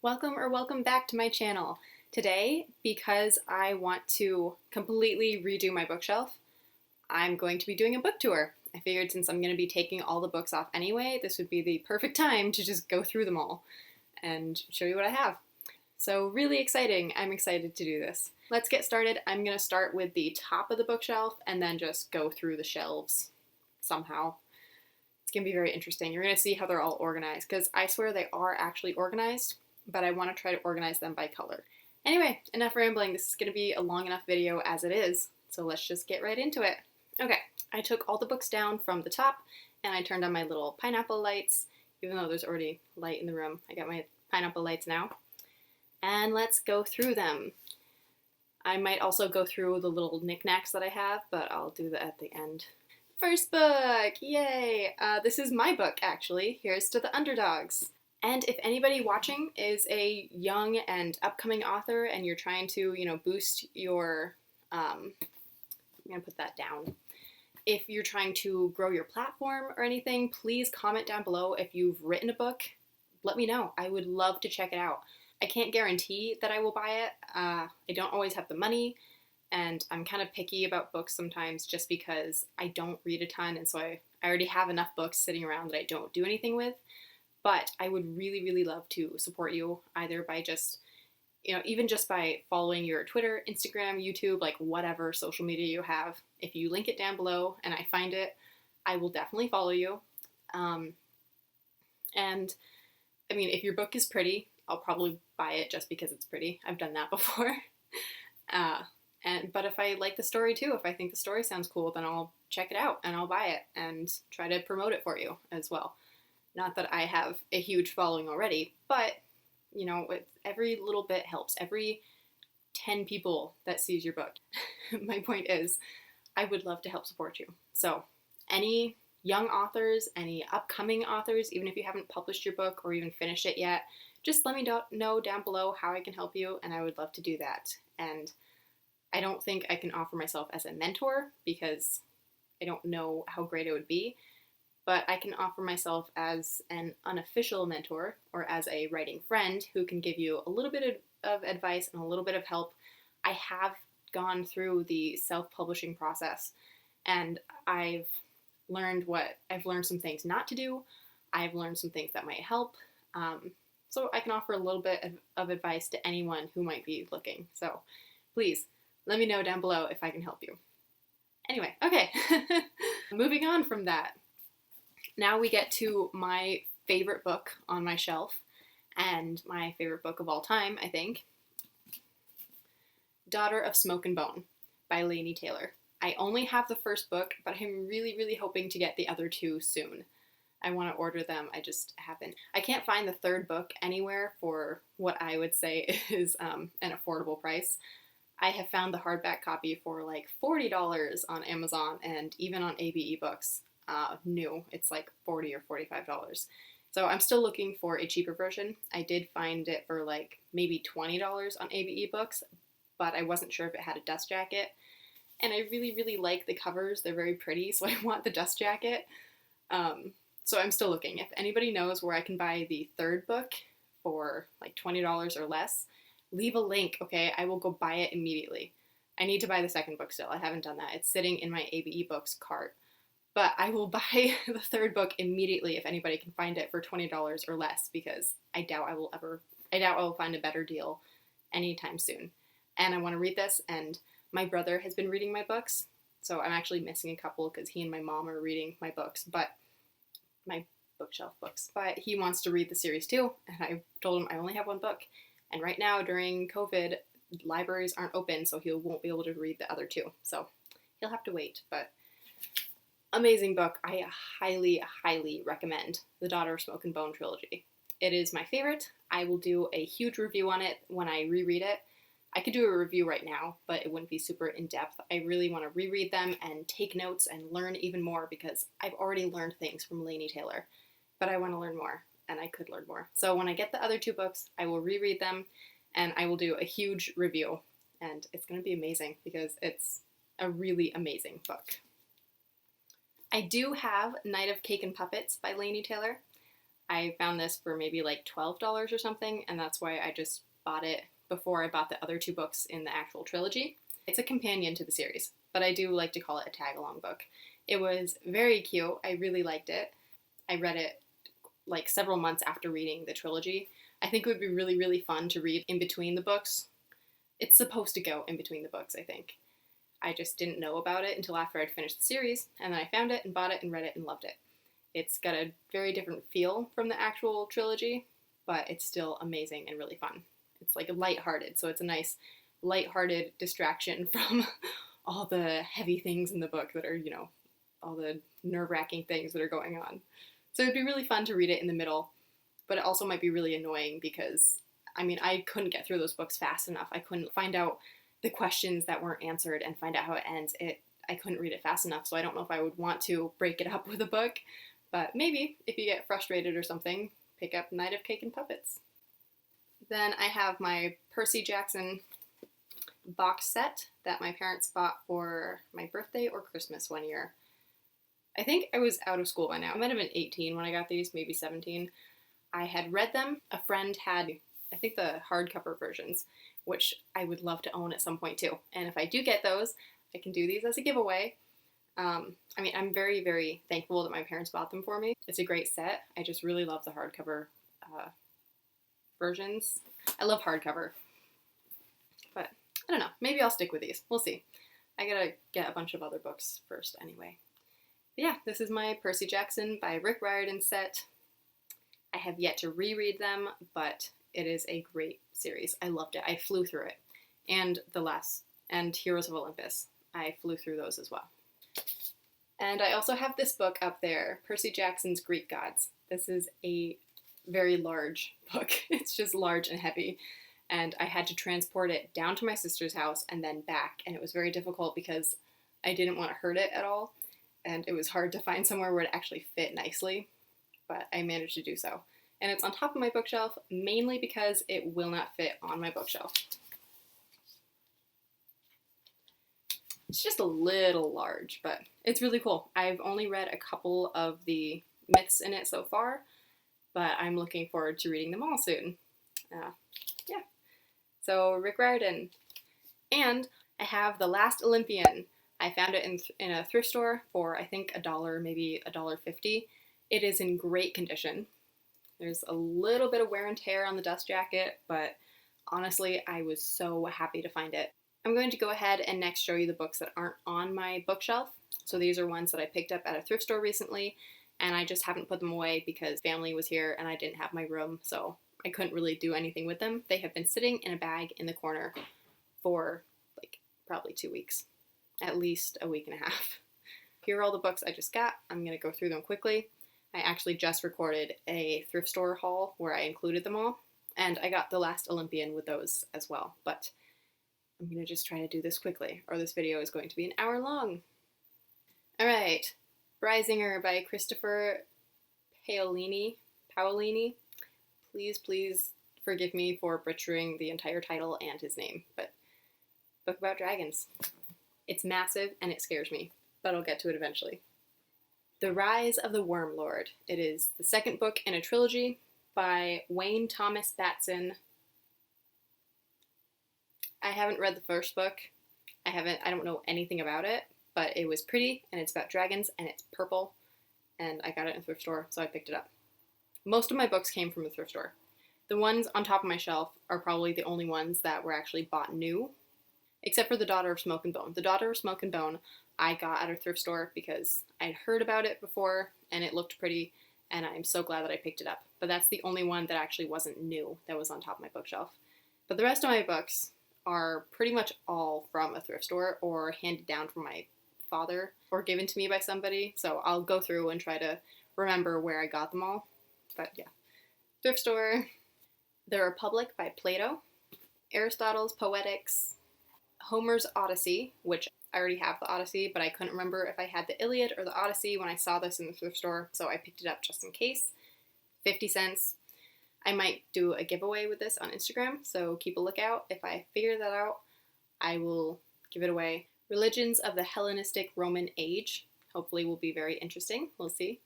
Welcome back to my channel. Today, because I want to completely redo my bookshelf, I'm going to be doing a book tour. I figured since I'm going to be taking all the books off anyway, this would be the perfect time to just go through them all and show you what I have. So really exciting. I'm excited to do this. Let's get started. I'm going to start with the top of the bookshelf and then just go through the shelves somehow. It's going to be very interesting. You're going to see how they're all organized because I swear they are actually organized, but I want to try to organize them by color. Anyway, enough rambling. This is going to be a long enough video as it is, so let's just get right into it. Okay, I took all the books down from the top and I turned on my little pineapple lights, even though there's already light in the room. I got my pineapple lights now. And let's go through them. I might also go through the little knickknacks that I have, but I'll do that at the end. First book! Yay! This is my book, actually. Here's to the Underdogs. And if anybody watching is a young and upcoming author and you're trying to, boost your, I'm going to put that down. If you're trying to grow your platform or anything, please comment down below if you've written a book. Let me know. I would love to check it out. I can't guarantee that I will buy it. I don't always have the money, and I'm kind of picky about books sometimes just because I don't read a ton, and so I already have enough books sitting around that I don't do anything with. But I would really, really love to support you either by just, even just by following your Twitter, Instagram, YouTube, like whatever social media you have. If you link it down below and I find it, I will definitely follow you. And I mean, if your book is pretty, I'll probably buy it just because it's pretty. I've done that before. But if I like the story too, if I think the story sounds cool, then I'll check it out and I'll buy it and try to promote it for you as well. Not that I have a huge following already, but, every little bit helps. Every 10 people that sees your book. My point is, I would love to help support you. So, any young authors, any upcoming authors, even if you haven't published your book or even finished it yet, just let me know down below how I can help you, and I would love to do that. And I don't think I can offer myself as a mentor because I don't know how great it would be. But I can offer myself as an unofficial mentor or as a writing friend who can give you a little bit of advice and a little bit of help. I have gone through the self-publishing process and I've learned some things not to do. I've learned some things that might help. So I can offer a little bit of advice to anyone who might be looking. So please let me know down below if I can help you. Anyway, okay, moving on from that. Now we get to my favorite book on my shelf, and my favorite book of all time, I think. Daughter of Smoke and Bone by Laini Taylor. I only have the first book, but I'm really, really hoping to get the other two soon. I want to order them, I just haven't. I can't find the third book anywhere for what I would say is an affordable price. I have found the hardback copy for like $40 on Amazon and even on ABE Books. New. It's like $40 or $45. So I'm still looking for a cheaper version. I did find it for like maybe $20 on ABE Books, but I wasn't sure if it had a dust jacket. And I really, really like the covers. They're very pretty, so I want the dust jacket. So I'm still looking. If anybody knows where I can buy the third book for like $20 or less, leave a link, okay? I will go buy it immediately. I need to buy the second book still. I haven't done that. It's sitting in my ABE Books cart. But I will buy the third book immediately if anybody can find it for $20 or less because I doubt I will find a better deal anytime soon. And I want to read this, and my brother has been reading my books, so I'm actually missing a couple because he and my mom are reading my books, but my bookshelf books. But he wants to read the series too, and I told him I only have one book. And right now during COVID, libraries aren't open, so he won't be able to read the other two. So he'll have to wait, but amazing book. I highly, highly recommend the Daughter of Smoke and Bone trilogy. It is my favorite. I will do a huge review on it when I reread it. I could do a review right now, but it wouldn't be super in-depth. I really want to reread them and take notes and learn even more because I've already learned things from Laini Taylor, but I want to learn more, and I could learn more. So when I get the other two books, I will reread them, and I will do a huge review, and it's going to be amazing because it's a really amazing book. I do have Night of Cake and Puppets by Laini Taylor. I found this for maybe like $12 or something, and that's why I just bought it before I bought the other two books in the actual trilogy. It's a companion to the series, but I do like to call it a tag-along book. It was very cute. I really liked it. I read it like several months after reading the trilogy. I think it would be really, really fun to read in between the books. It's supposed to go in between the books, I think. I just didn't know about it until after I'd finished the series, and then I found it and bought it and read it and loved it. It's got a very different feel from the actual trilogy, but it's still amazing and really fun. It's like lighthearted, so it's a nice lighthearted distraction from all the heavy things in the book that are, you know, all the nerve-wracking things that are going on. So it'd be really fun to read it in the middle, but it also might be really annoying because, I mean, I couldn't get through those books fast enough. I couldn't find out the questions that weren't answered and find out how it ends. I couldn't read it fast enough, so I don't know if I would want to break it up with a book, but maybe if you get frustrated or something, pick up Night of Cake and Puppets. Then I have my Percy Jackson box set that my parents bought for my birthday or Christmas one year. I think I was out of school by now. I might have been 18 when I got these, maybe 17. I had read them. A friend had, I think, the hardcover versions, which I would love to own at some point too. And if I do get those, I can do these as a giveaway. I mean, I'm very, very thankful that my parents bought them for me. It's a great set. I just really love the hardcover versions. I love hardcover. But I don't know. Maybe I'll stick with these. We'll see. I gotta get a bunch of other books first anyway. But yeah, this is my Percy Jackson by Rick Riordan set. I have yet to reread them, but it is a great series. I loved it. I flew through it. And Heroes of Olympus. I flew through those as well. And I also have this book up there, Percy Jackson's Greek Gods. This is a very large book. It's just large and heavy. And I had to transport it down to my sister's house and then back. And it was very difficult because I didn't want to hurt it at all. And it was hard to find somewhere where it actually fit nicely. But I managed to do so. And it's on top of my bookshelf, mainly because it will not fit on my bookshelf. It's just a little large, but it's really cool. I've only read a couple of the myths in it so far, but I'm looking forward to reading them all soon. Yeah. So, Rick Riordan. And I have The Last Olympian. I found it in a thrift store for, I think, $1, maybe $1.50. It is in great condition. There's a little bit of wear and tear on the dust jacket, but honestly, I was so happy to find it. I'm going to go ahead and next show you the books that aren't on my bookshelf. So these are ones that I picked up at a thrift store recently, and I just haven't put them away because family was here and I didn't have my room, so I couldn't really do anything with them. They have been sitting in a bag in the corner for like probably 2 weeks, at least a week and a half. Here are all the books I just got. I'm going to go through them quickly. I actually just recorded a thrift store haul where I included them all, and I got The Last Olympian with those as well, but I'm going to just try to do this quickly, or this video is going to be an hour long. Alright, Brysinger by Christopher Paolini. Please forgive me for butchering the entire title and his name, but book about dragons. It's massive and it scares me, but I'll get to it eventually. The Rise of the Worm Lord. It is the second book in a trilogy by Wayne Thomas Batson. I haven't read the first book. I don't know anything about it, but it was pretty and it's about dragons and it's purple and I got it in a thrift store, so I picked it up. Most of my books came from a thrift store. The ones on top of my shelf are probably the only ones that were actually bought new, except for The Daughter of Smoke and Bone. The Daughter of Smoke and Bone I got at a thrift store because I'd heard about it before and it looked pretty, and I'm so glad that I picked it up. But that's the only one that actually wasn't new that was on top of my bookshelf. But the rest of my books are pretty much all from a thrift store or handed down from my father or given to me by somebody. So I'll go through and try to remember where I got them all. But yeah. Thrift store. The Republic by Plato. Aristotle's Poetics. Homer's Odyssey, which I already have the Odyssey, but I couldn't remember if I had the Iliad or the Odyssey when I saw this in the thrift store, so I picked it up just in case. 50 cents. I might do a giveaway with this on Instagram, so keep a lookout. If I figure that out, I will give it away. Religions of the Hellenistic Roman Age. Hopefully will be very interesting. We'll see.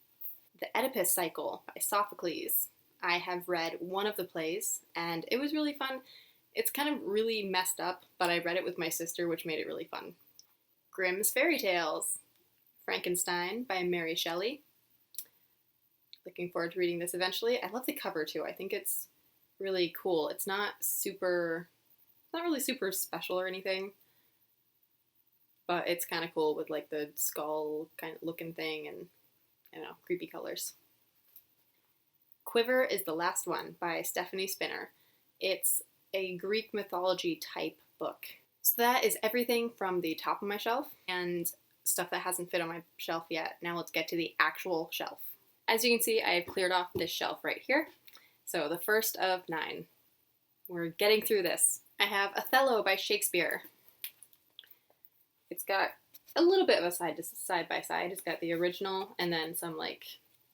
The Oedipus Cycle by Sophocles. I have read one of the plays, and it was really fun. It's kind of really messed up, but I read it with my sister, which made it really fun. Grimm's Fairy Tales. Frankenstein by Mary Shelley. Looking forward to reading this eventually. I love the cover too. I think it's really cool. It's not really super special or anything, but it's kind of cool with like the skull kind of looking thing and, I don't know, creepy colors. Quiver is the Last One by Stephanie Spinner. It's a Greek mythology type book. So that is everything from the top of my shelf and stuff that hasn't fit on my shelf yet. Now let's get to the actual shelf. As you can see, I have cleared off this shelf right here. So the first of 9. We're getting through this. I have Othello by Shakespeare. It's got a little bit of a side by side. It's got the original and then some like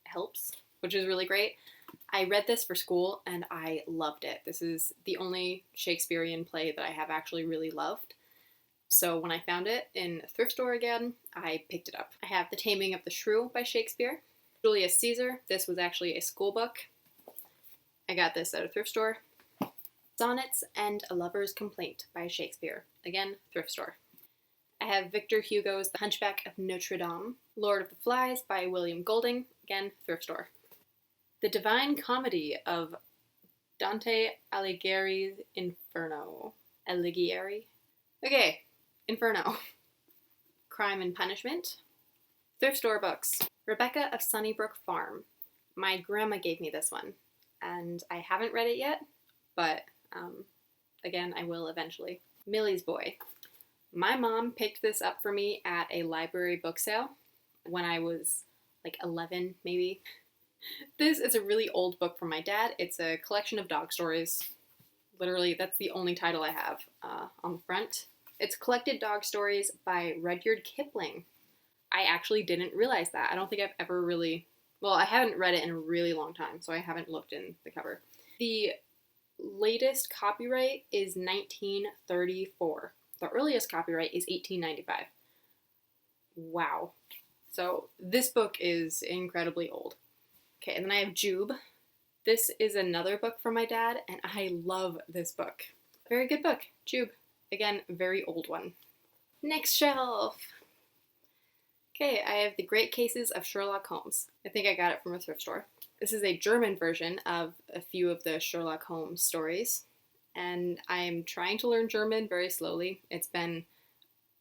helps, which is really great. I read this for school and I loved it. This is the only Shakespearean play that I have actually really loved. So when I found it in a thrift store again, I picked it up. I have The Taming of the Shrew by Shakespeare. Julius Caesar. This was actually a school book. I got this at a thrift store. Sonnets and a Lover's Complaint by Shakespeare. Again, thrift store. I have Victor Hugo's The Hunchback of Notre Dame. Lord of the Flies by William Golding. Again, thrift store. The Divine Comedy of Dante Alighieri's Inferno. Alighieri? Okay, Inferno. Crime and Punishment. Thrift store books. Rebecca of Sunnybrook Farm. My grandma gave me this one, and I haven't read it yet, but again, I will eventually. Millie's Boy. My mom picked this up for me at a library book sale when I was like 11, maybe. This is a really old book from my dad. It's a collection of dog stories. Literally, that's the only title I have on the front. It's Collected Dog Stories by Rudyard Kipling. I actually didn't realize that. I don't think I've ever really... Well, I haven't read it in a really long time, so I haven't looked in the cover. The latest copyright is 1934. The earliest copyright is 1895. Wow. So this book is incredibly old. Okay, and then I have Jube. This is another book from my dad, and I love this book. Very good book, Jube. Again, very old one. Next shelf. Okay, I have The Great Cases of Sherlock Holmes. I think I got it from a thrift store. This is a German version of a few of the Sherlock Holmes stories, and I'm trying to learn German very slowly. It's been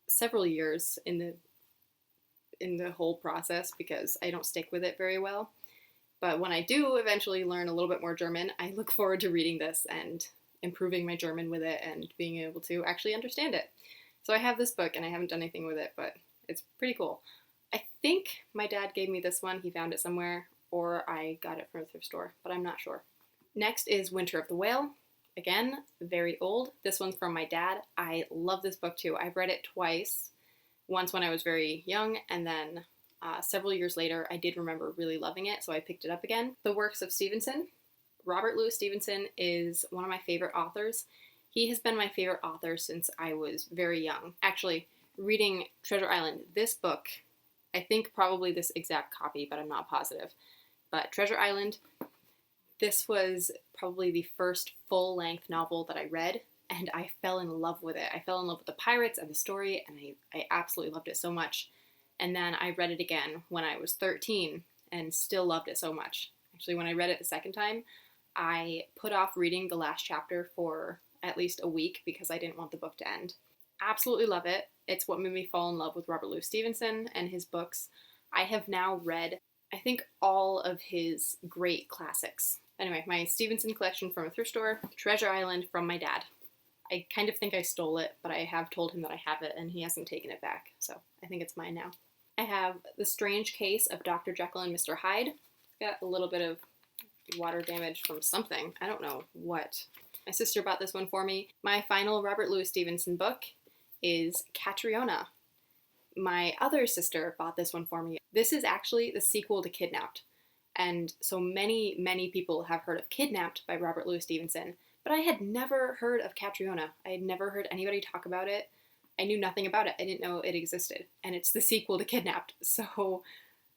several years in the whole process because I don't stick with it very well. But when I do eventually learn a little bit more German, I look forward to reading this and improving my German with it and being able to actually understand it. So I have this book and I haven't done anything with it, but it's pretty cool. I think my dad gave me this one. He found it somewhere, or I got it from a thrift store, but I'm not sure. Next is Winter of the Whale. Again, very old. This one's from my dad. I love this book too. I've read it twice. Once when I was very young, and then several years later, I did remember really loving it, so I picked it up again. The Works of Stevenson. Robert Louis Stevenson is one of my favorite authors. He has been my favorite author since I was very young. Actually, reading Treasure Island, this book, I think probably this exact copy, but I'm not positive. But Treasure Island, this was probably the first full-length novel that I read, and I fell in love with it. I fell in love with the pirates and the story, and I absolutely loved it so much. And then I read it again when I was 13 and still loved it so much. Actually, when I read it the second time, I put off reading the last chapter for at least a week because I didn't want the book to end. Absolutely love it. It's what made me fall in love with Robert Louis Stevenson and his books. I have now read, I think, all of his great classics. Anyway, my Stevenson collection from a thrift store, Treasure Island from my dad. I kind of think I stole it, but I have told him that I have it and he hasn't taken it back, so I think it's mine now. I have The Strange Case of Dr. Jekyll and Mr. Hyde. Got a little bit of water damage from something. I don't know what. My sister bought this one for me. My final Robert Louis Stevenson book is Catriona. My other sister bought this one for me. This is actually the sequel to Kidnapped. And so many, many people have heard of Kidnapped by Robert Louis Stevenson, but I had never heard of Catriona. I had never heard anybody talk about it. I knew nothing about it. I didn't know it existed. And it's the sequel to Kidnapped. So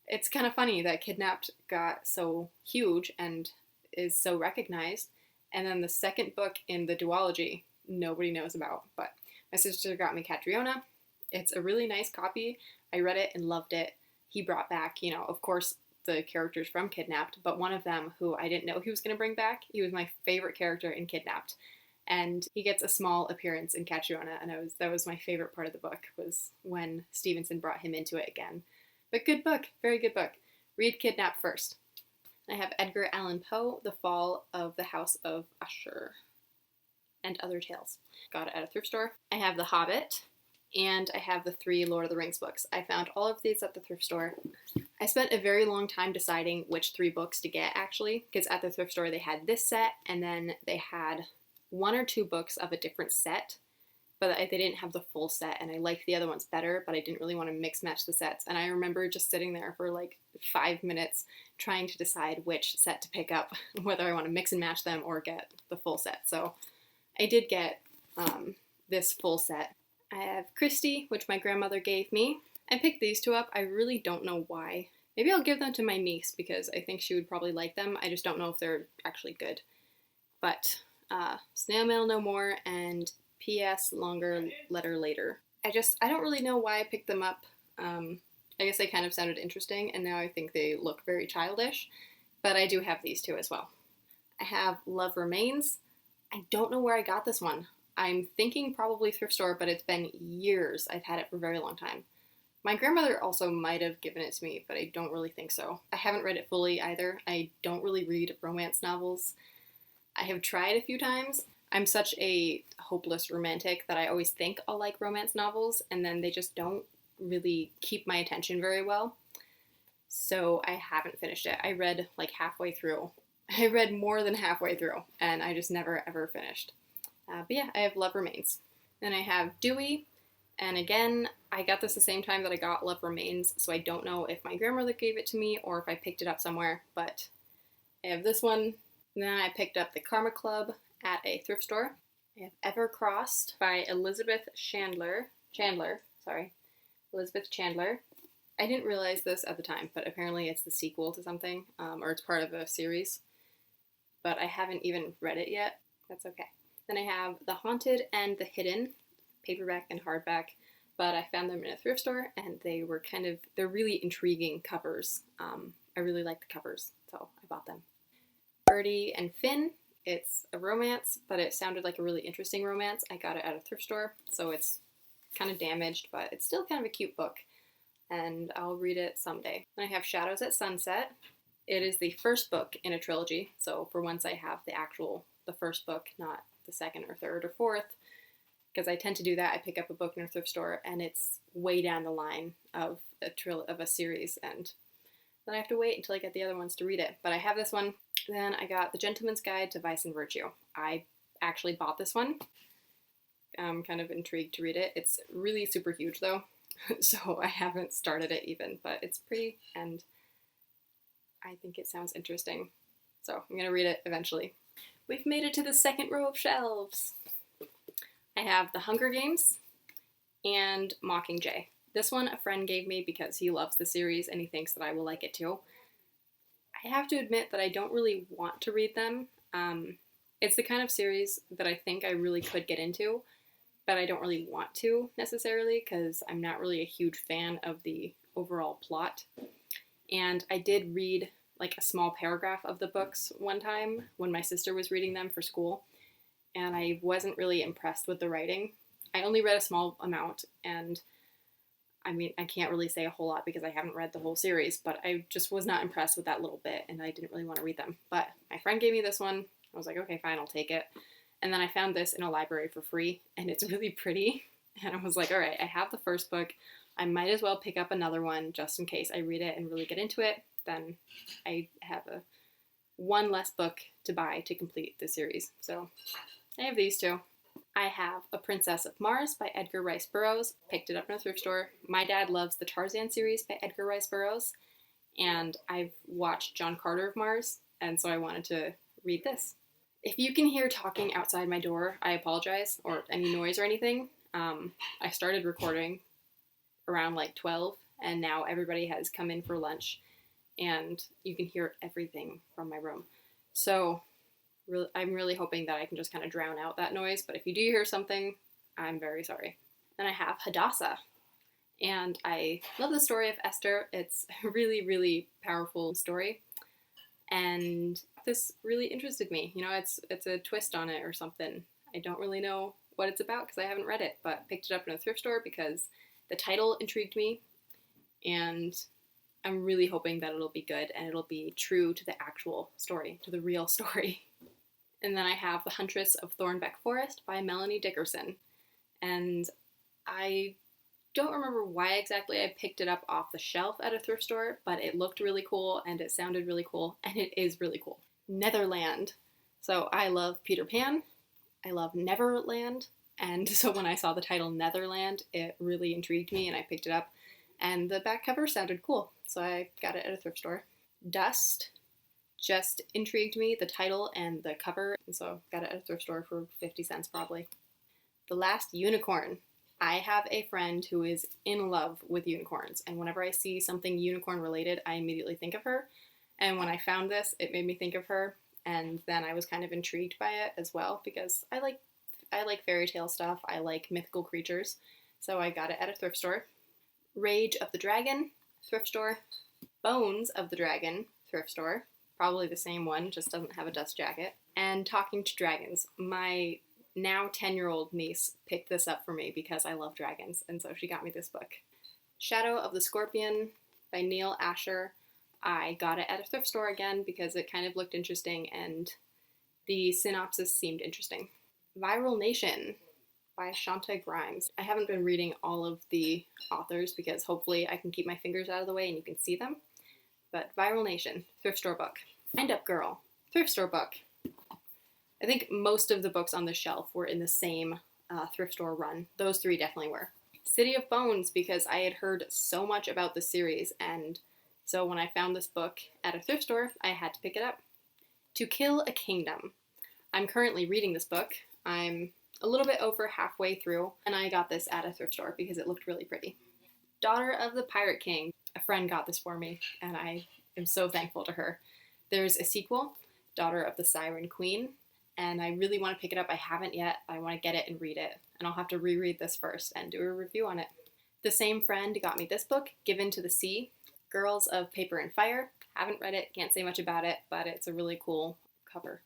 It's kind of funny that Kidnapped got so huge and is so recognized, and then the second book in the duology nobody knows about. But my sister got me Catriona. It's a really nice copy. I read it and loved it. He brought back, of course, the characters from Kidnapped, but one of them who I didn't know he was going to bring back, he was my favorite character in Kidnapped. And he gets a small appearance in Catriona, and that was my favorite part of the book, was when Stevenson brought him into it again. But good book, very good book. Read Kidnapped first. I have Edgar Allan Poe, The Fall of the House of Usher, and Other Tales. Got it at a thrift store. I have The Hobbit, and I have the 3 Lord of the Rings books. I found all of these at the thrift store. I spent a very long time deciding which 3 books to get, actually, because at the thrift store they had this set, and then they had 1 or 2 books of a different set, but they didn't have the full set, and I liked the other ones better, but I didn't really want to mix match the sets. And I remember just sitting there for like 5 minutes trying to decide which set to pick up, whether I want to mix and match them or get the full set. So I did get this full set. I have Christie, which my grandmother gave me. I picked these 2 up. I really don't know why. Maybe I'll give them to my niece because I think she would probably like them. I just don't know if they're actually good. But Snail Mail No More and P.S. Longer Letter Later. I don't really know why I picked them up. I guess they kind of sounded interesting, and now I think they look very childish. But I do have these 2 as well. I have Love Remains. I don't know where I got this one. I'm thinking probably thrift store, but it's been years. I've had it for a very long time. My grandmother also might have given it to me, but I don't really think so. I haven't read it fully either. I don't really read romance novels. I have tried a few times. I'm such a hopeless romantic that I always think I'll like romance novels, and then they just don't really keep my attention very well. So I haven't finished it. I read like halfway through. I read more than halfway through, and I just never ever finished. But yeah, I have Love Remains. Then I have Dewey, and again, I got this the same time that I got Love Remains, so I don't know if my grandmother gave it to me or if I picked it up somewhere, but I have this one. And then I picked up The Karma Club at a thrift store. I have Evercrossed by Elizabeth Chandler. Elizabeth Chandler. I didn't realize this at the time, but apparently it's the sequel to something, or it's part of a series. But I haven't even read it yet. That's okay. Then I have The Haunted and the Hidden, paperback and hardback, but I found them in a thrift store, and they're really intriguing covers. I really like the covers, so I bought them. Birdie and Finn. It's a romance, but it sounded like a really interesting romance. I got it at a thrift store, so it's kind of damaged, but it's still kind of a cute book, and I'll read it someday. Then I have Shadows at Sunset. It is the first book in a trilogy, so for once I have the first book, not the second or third or fourth, because I tend to do that. I pick up a book in a thrift store, and it's way down the line of a series, and then I have to wait until I get the other ones to read it. But I have this one. Then I got The Gentleman's Guide to Vice and Virtue. I actually bought this one. I'm kind of intrigued to read it. It's really super huge though, so I haven't started it even, but it's pretty and I think it sounds interesting. So I'm going to read it eventually. We've made it to the second row of shelves. I have The Hunger Games and Mockingjay. This one a friend gave me because he loves the series and he thinks that I will like it too. I have to admit that I don't really want to read them. It's the kind of series that I think I really could get into, but I don't really want to necessarily because I'm not really a huge fan of the overall plot. And I did read like a small paragraph of the books one time when my sister was reading them for school, and I wasn't really impressed with the writing. I only read a small amount, and I mean, I can't really say a whole lot because I haven't read the whole series, but I just was not impressed with that little bit, and I didn't really want to read them. But my friend gave me this one. I was like, okay, fine, I'll take it. And then I found this in a library for free, and it's really pretty. And I was like, all right, I have the first book. I might as well pick up another one just in case I read it and really get into it. Then I have one less book to buy to complete the series. So I have these two. I have A Princess of Mars by Edgar Rice Burroughs. Picked it up in a thrift store. My dad loves the Tarzan series by Edgar Rice Burroughs, and I've watched John Carter of Mars, and so I wanted to read this. If you can hear talking outside my door, I apologize, or any noise or anything. I started recording around like 12, and now everybody has come in for lunch, and you can hear everything from my room. So I'm really hoping that I can just kind of drown out that noise, but if you do hear something, I'm very sorry. Then I have Hadassah, and I love the story of Esther. It's a really, really powerful story, and this really interested me. You know, it's a twist on it or something. I don't really know what it's about because I haven't read it, but picked it up in a thrift store because the title intrigued me, and I'm really hoping that it'll be good and it'll be true to the actual story, to the real story. And then I have The Huntress of Thornbeck Forest by Melanie Dickerson. And I don't remember why exactly I picked it up off the shelf at a thrift store, but it looked really cool and it sounded really cool, and it is really cool. Netherland. So I love Peter Pan. I love Neverland. And so when I saw the title Netherland, it really intrigued me and I picked it up. And the back cover sounded cool, so I got it at a thrift store. Dust just intrigued me, the title and the cover, and so got it at a thrift store for 50 cents probably. The Last Unicorn. I have a friend who is in love with unicorns, and whenever I see something unicorn related, I immediately think of her. And when I found this, it made me think of her, and then I was kind of intrigued by it as well because I like fairy tale stuff. I like mythical creatures, so I got it at a thrift store. Rage of the Dragon, thrift store. Bones of the Dragon, thrift store. Probably the same one, just doesn't have a dust jacket. And Talking to Dragons. My now 10-year-old niece picked this up for me because I love dragons, and so she got me this book. Shadow of the Scorpion by Neil Asher. I got it at a thrift store again because it kind of looked interesting and the synopsis seemed interesting. Viral Nation by Shanta Grimes. I haven't been reading all of the authors because hopefully I can keep my fingers out of the way and you can see them. But Viral Nation, thrift store book. Wind Up Girl, thrift store book. I think most of the books on the shelf were in the same thrift store run. Those three definitely were. City of Bones, because I had heard so much about the series, and so when I found this book at a thrift store, I had to pick it up. To Kill a Kingdom. I'm currently reading this book. I'm a little bit over halfway through, and I got this at a thrift store because it looked really pretty. Daughter of the Pirate King. A friend got this for me, and I am so thankful to her. There's a sequel, Daughter of the Siren Queen, and I really want to pick it up. I haven't yet. I want to get it and read it, and I'll have to reread this first and do a review on it. The same friend got me this book, Given to the Sea, Girls of Paper and Fire. Haven't read it, can't say much about it, but it's a really cool cover.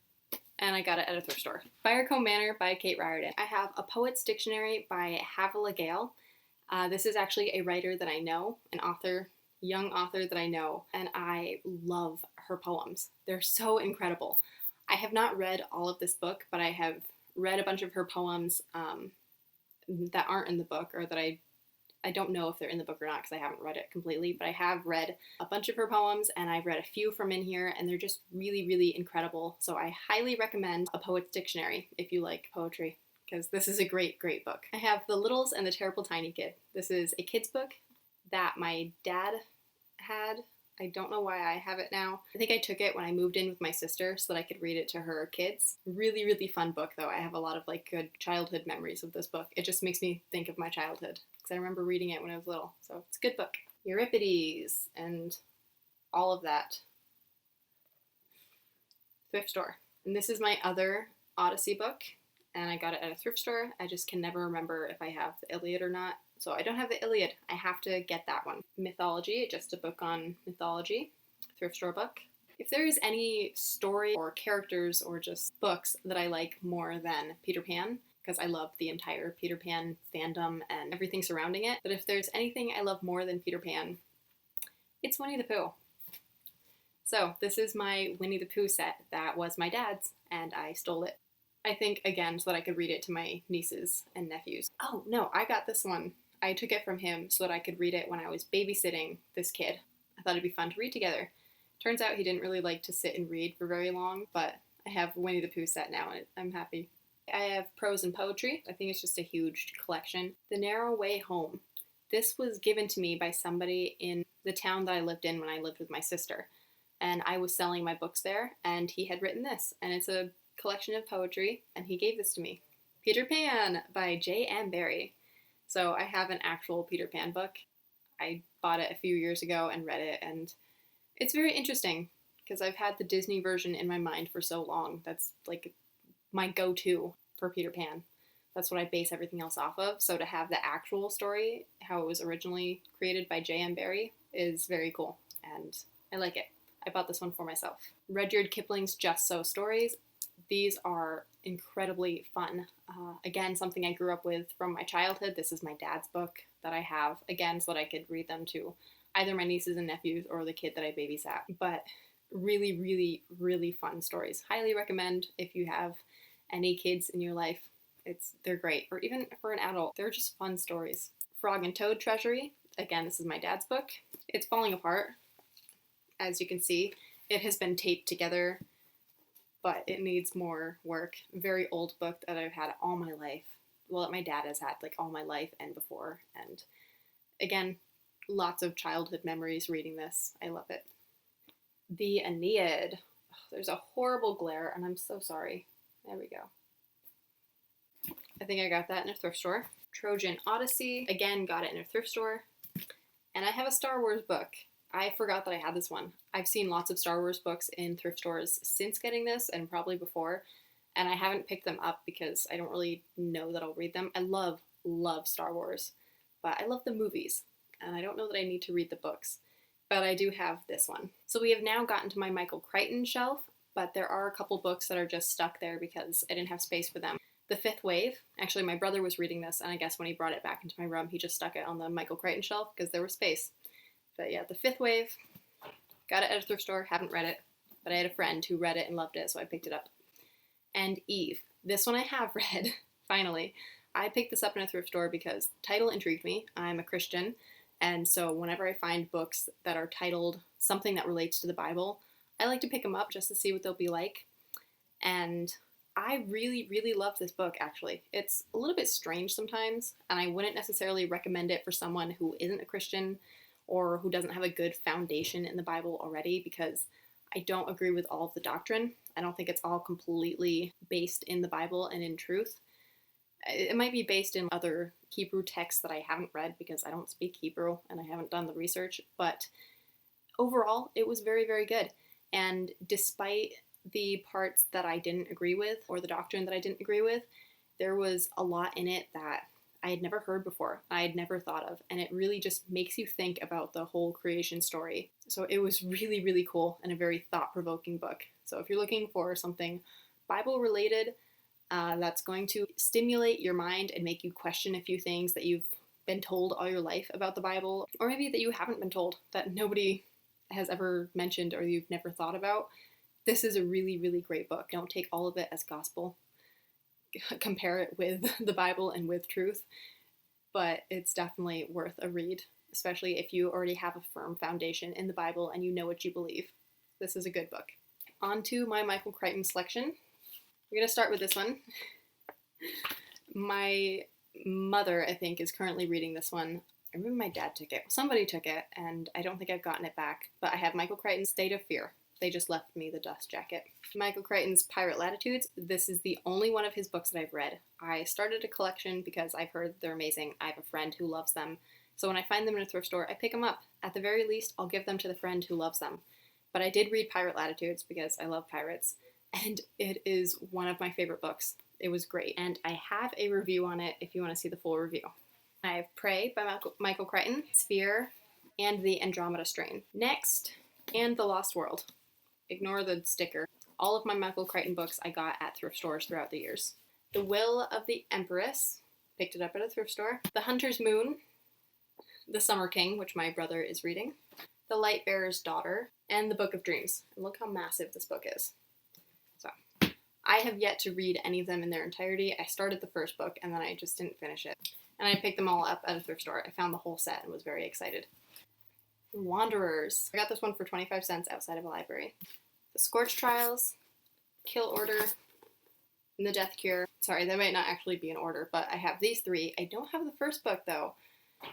And I got it at a thrift store. Firecombe Manor by Kate Riordan. I have A Poet's Dictionary by Havilah Gale. This is actually a writer that I know, an author, young author that I know, and I love her poems. They're so incredible. I have not read all of this book, but I have read a bunch of her poems that aren't in the book, or that I don't know if they're in the book or not because I haven't read it completely, but I have read a bunch of her poems, and I've read a few from in here, and they're just really, really incredible. So I highly recommend A Poet's Dictionary if you like poetry, because this is a great, great book. I have The Littles and the Terrible Tiny Kid. This is a kid's book that my dad had. I don't know why I have it now. I think I took it when I moved in with my sister so that I could read it to her kids. Really, really fun book though. I have a lot of good childhood memories of this book. It just makes me think of my childhood because I remember reading it when I was little. So it's a good book. Euripides and all of that. Thrift store. And this is my other Odyssey book, and I got it at a thrift store. I just can never remember if I have the Iliad or not. So I don't have the Iliad. I have to get that one. Mythology, just a book on mythology. Thrift store book. If there is any story or characters or just books that I like more than Peter Pan, because I love the entire Peter Pan fandom and everything surrounding it, but if there's anything I love more than Peter Pan, it's Winnie the Pooh. So this is my Winnie the Pooh set that was my dad's, and I stole it. I think, again, so that I could read it to my nieces and nephews. Oh, no, I got this one. I took it from him so that I could read it when I was babysitting this kid. I thought it'd be fun to read together. Turns out he didn't really like to sit and read for very long, but I have Winnie the Pooh set now, and I'm happy. I have prose and poetry. I think it's just a huge collection. The Narrow Way Home. This was given to me by somebody in the town that I lived in when I lived with my sister, and I was selling my books there, and he had written this, and it's a collection of poetry, and he gave this to me. Peter Pan by J.M. Barrie. So I have an actual Peter Pan book. I bought it a few years ago and read it, and it's very interesting because I've had the Disney version in my mind for so long. That's like my go-to for Peter Pan. That's what I base everything else off of. So to have the actual story, how it was originally created by J.M. Barrie, is very cool, and I like it. I bought this one for myself. Rudyard Kipling's Just So stories. These are incredibly fun. Again, something I grew up with from my childhood. This is my dad's book that I have, again, so that I could read them to either my nieces and nephews or the kid that I babysat. But really, really, really fun stories. Highly recommend if you have any kids in your life. They're great. Or even for an adult, they're just fun stories. Frog and Toad Treasury. Again, this is my dad's book. It's falling apart. As you can see, it has been taped together, but it needs more work. Very old book that I've had all my life. Well, that my dad has had like all my life and before. And again, lots of childhood memories reading this. I love it. The Aeneid. Oh, there's a horrible glare, and I'm so sorry. There we go. I think I got that in a thrift store. Trojan Odyssey. Again, got it in a thrift store. And I have a Star Wars book. I forgot that I had this one. I've seen lots of Star Wars books in thrift stores since getting this, and probably before, and I haven't picked them up because I don't really know that I'll read them. I love Star Wars, but I love the movies, and I don't know that I need to read the books, but I do have this one. So we have now gotten to my Michael Crichton shelf, but there are a couple books that are just stuck there because I didn't have space for them. The Fifth Wave. Actually, my brother was reading this, and I guess when he brought it back into my room, he just stuck it on the Michael Crichton shelf because there was space. But yeah, The Fifth Wave, got it at a thrift store, haven't read it, but I had a friend who read it and loved it, so I picked it up. And Eve. This one I have read, finally. I picked this up in a thrift store because the title intrigued me. I'm a Christian, and so whenever I find books that are titled something that relates to the Bible, I like to pick them up just to see what they'll be like. And I really, really love this book, actually. It's a little bit strange sometimes, and I wouldn't necessarily recommend it for someone who isn't a Christian or who doesn't have a good foundation in the Bible already, because I don't agree with all of the doctrine. I don't think it's all completely based in the Bible and in truth. It might be based in other Hebrew texts that I haven't read because I don't speak Hebrew and I haven't done the research, but overall, it was very, very good. And despite the parts that I didn't agree with, or the doctrine that I didn't agree with, there was a lot in it that I had never heard before, I had never thought of, and it really just makes you think about the whole creation story. So it was really, really cool and a very thought-provoking book. So if you're looking for something Bible-related that's going to stimulate your mind and make you question a few things that you've been told all your life about the Bible, or maybe that you haven't been told, that nobody has ever mentioned or you've never thought about, this is a really, really great book. Don't take all of it as gospel. Compare it with the Bible and with truth, but it's definitely worth a read, especially if you already have a firm foundation in the Bible and you know what you believe. This is a good book. On to my Michael Crichton selection. We're going to start with this one. My mother, I think, is currently reading this one. I remember my dad took it. Somebody took it, and I don't think I've gotten it back, but I have Michael Crichton's State of Fear. They just left me the dust jacket. Michael Crichton's Pirate Latitudes. This is the only one of his books that I've read. I started a collection because I've heard they're amazing. I have a friend who loves them. So when I find them in a thrift store, I pick them up. At the very least, I'll give them to the friend who loves them. But I did read Pirate Latitudes because I love pirates, and it is one of my favorite books. It was great, and I have a review on it if you want to see the full review. I have Prey by Michael Crichton, Sphere, and The Andromeda Strain. Next, and The Lost World. Ignore the sticker. All of my Michael Crichton books I got at thrift stores throughout the years. The Will of the Empress. Picked it up at a thrift store. The Hunter's Moon. The Summer King, which my brother is reading. The Lightbearer's Daughter. And The Book of Dreams. And look how massive this book is. So, I have yet to read any of them in their entirety. I started the first book and then I just didn't finish it. And I picked them all up at a thrift store. I found the whole set and was very excited. Wanderers. I got this one for 25 cents outside of a library. The Scorch Trials, Kill Order, and The Death Cure. Sorry, that might not actually be in order, but I have these three. I don't have the first book, though,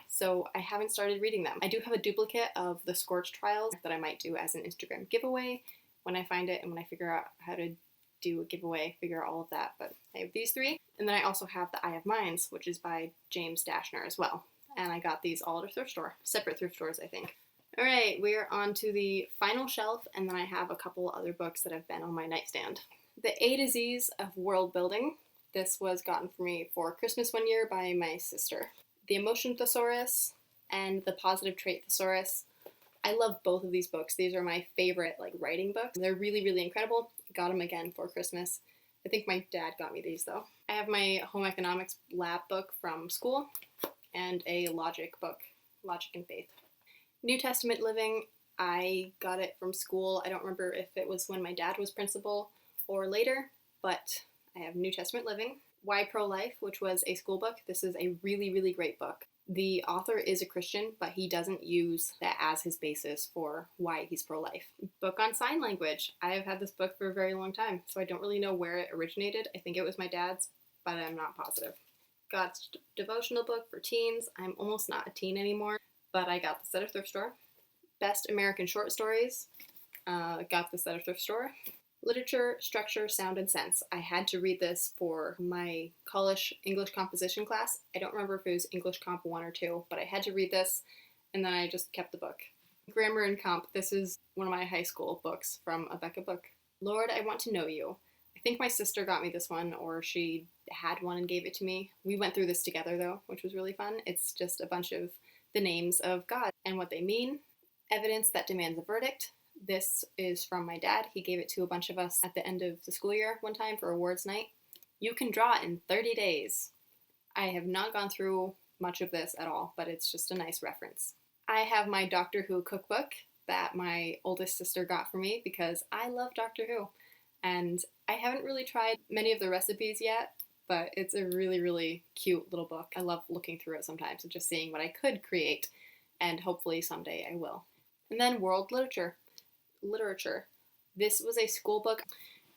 so I haven't started reading them. I do have a duplicate of The Scorch Trials that I might do as an Instagram giveaway when I find it and when I figure out how to do a giveaway, figure out all of that. But I have these three, and then I also have The Eye of Mines, which is by James Dashner as well. and I got these all at a thrift store. Separate thrift stores, I think. Alright, we are on to the final shelf, and then I have a couple other books that have been on my nightstand. The A to Z's of World Building. This was gotten for me for Christmas one year by my sister. The Emotion Thesaurus and The Positive Trait Thesaurus. I love both of these books. These are my favorite writing books. They're really, really incredible. Got them again for Christmas. I think my dad got me these though. I have my home economics lab book from school and a logic book, Logic and Faith. New Testament Living, I got it from school. I don't remember if it was when my dad was principal or later, but I have New Testament Living. Why Pro-Life, which was a school book. This is a really, really great book. The author is a Christian, but he doesn't use that as his basis for why he's pro-life. Book on sign language. I have had this book for a very long time, so I don't really know where it originated. I think it was my dad's, but I'm not positive. God's devotional book for teens. I'm almost not a teen anymore, but I got this at a thrift store. Best American Short Stories. Got this at a thrift store. Literature, Structure, Sound, and Sense. I had to read this for my college English composition class. I don't remember if it was English Comp 1 or 2, but I had to read this, and then I just kept the book. Grammar and Comp. This is one of my high school books from a Becca book. Lord, I Want to Know You. I think my sister got me this one, or she had one and gave it to me. We went through this together, though, which was really fun. It's just a bunch of the names of God and what they mean. Evidence That Demands a Verdict. This is from my dad. He gave it to a bunch of us at the end of the school year one time for awards night. You Can Draw in 30 Days. I have not gone through much of this at all, but it's just a nice reference. I have my Doctor Who cookbook that my oldest sister got for me because I love Doctor Who. And I haven't really tried many of the recipes yet, but it's a really, really cute little book. I love looking through it sometimes and just seeing what I could create, and hopefully someday I will. And then World Literature. This was a school book.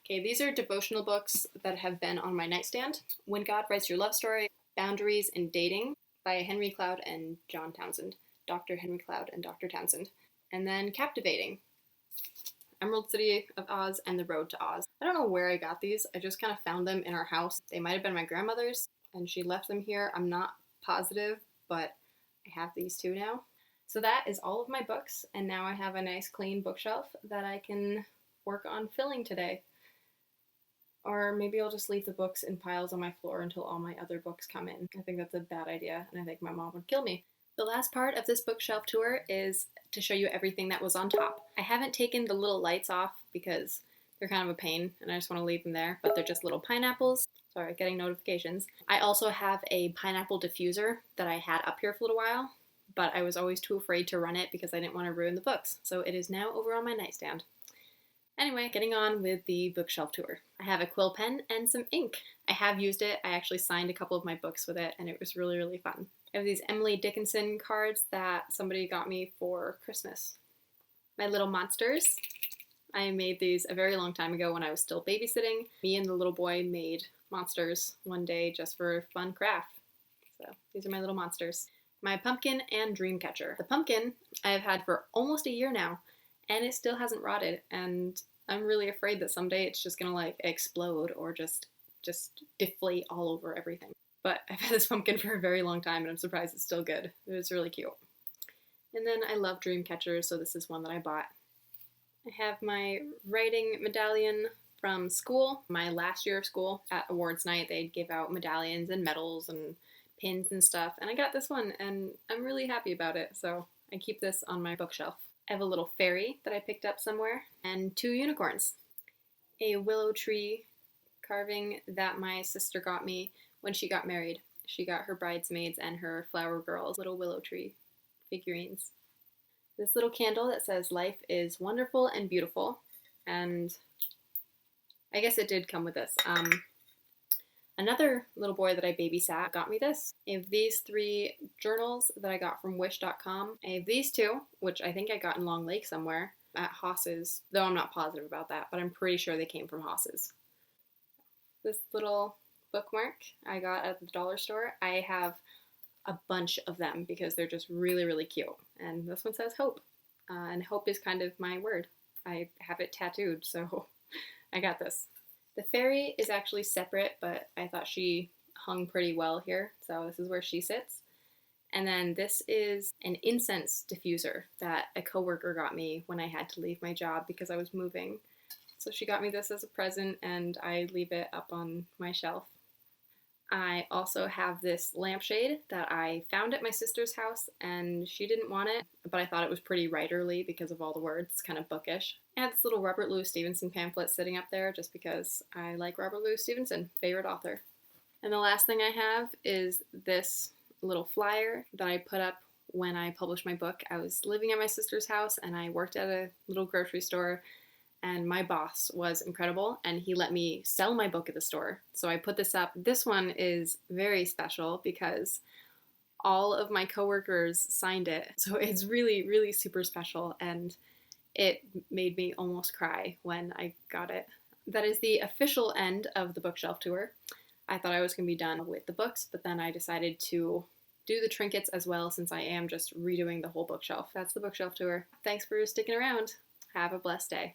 Okay, these are devotional books that have been on my nightstand. When God Writes Your Love Story, Boundaries in Dating by Henry Cloud and John Townsend. Dr. Henry Cloud and Dr. Townsend. And then Captivating, Emerald City of Oz, and The Road to Oz. I don't know where I got these. I just kind of found them in our house. They might have been my grandmother's, and she left them here. I'm not positive, but I have these two now. So that is all of my books, and now I have a nice clean bookshelf that I can work on filling today. Or maybe I'll just leave the books in piles on my floor until all my other books come in. I think that's a bad idea, and I think my mom would kill me. The last part of this bookshelf tour is to show you everything that was on top. I haven't taken the little lights off because they're kind of a pain, and I just want to leave them there, but they're just little pineapples. Sorry, getting notifications. I also have a pineapple diffuser that I had up here for a little while, but I was always too afraid to run it because I didn't want to ruin the books. So it is now over on my nightstand. Anyway, getting on with the bookshelf tour. I have a quill pen and some ink. I have used it. I actually signed a couple of my books with it, and it was really, really fun. I have these Emily Dickinson cards that somebody got me for Christmas. My Little Monsters. I made these a very long time ago when I was still babysitting. Me and the little boy made monsters one day just for a fun craft. So these are my little monsters. My pumpkin and dream catcher. The pumpkin I've had for almost a year now, and it still hasn't rotted, and I'm really afraid that someday it's just gonna explode or just deflate all over everything. But I've had this pumpkin for a very long time, and I'm surprised it's still good. It's really cute. And then I love dream catchers, so this is one that I bought. I have my writing medallion from school. My last year of school, at awards night, they'd give out medallions and medals and pins and stuff, and I got this one, and I'm really happy about it, so I keep this on my bookshelf. I have a little fairy that I picked up somewhere, and 2 unicorns. A willow tree carving that my sister got me when she got married. She got her bridesmaids and her flower girls little willow tree figurines. This little candle that says life is wonderful and beautiful, and I guess it did come with this. Another little boy that I babysat got me this. I have these 3 journals that I got from wish.com. I have these 2, which I think I got in Long Lake somewhere at Haas's, though I'm not positive about that, but I'm pretty sure they came from Haas's. This little bookmark I got at the dollar store. I have a bunch of them because they're just really, really cute. And this one says hope. And hope is kind of my word. I have it tattooed, so I got this. The fairy is actually separate, but I thought she hung pretty well here, so this is where she sits. And then this is an incense diffuser that a coworker got me when I had to leave my job because I was moving. So she got me this as a present, and I leave it up on my shelf. I also have this lampshade that I found at my sister's house, and she didn't want it, but I thought it was pretty writerly because of all the words, kind of bookish. I had this little Robert Louis Stevenson pamphlet sitting up there just because I like Robert Louis Stevenson, favorite author. And the last thing I have is this little flyer that I put up when I published my book. I was living at my sister's house and I worked at a little grocery store, and my boss was incredible and he let me sell my book at the store. So I put this up. This one is very special because all of my coworkers signed it. So it's really, really super special, and it made me almost cry when I got it. That is the official end of the bookshelf tour. I thought I was going to be done with the books, but then I decided to do the trinkets as well since I am just redoing the whole bookshelf. That's the bookshelf tour. Thanks for sticking around. Have a blessed day.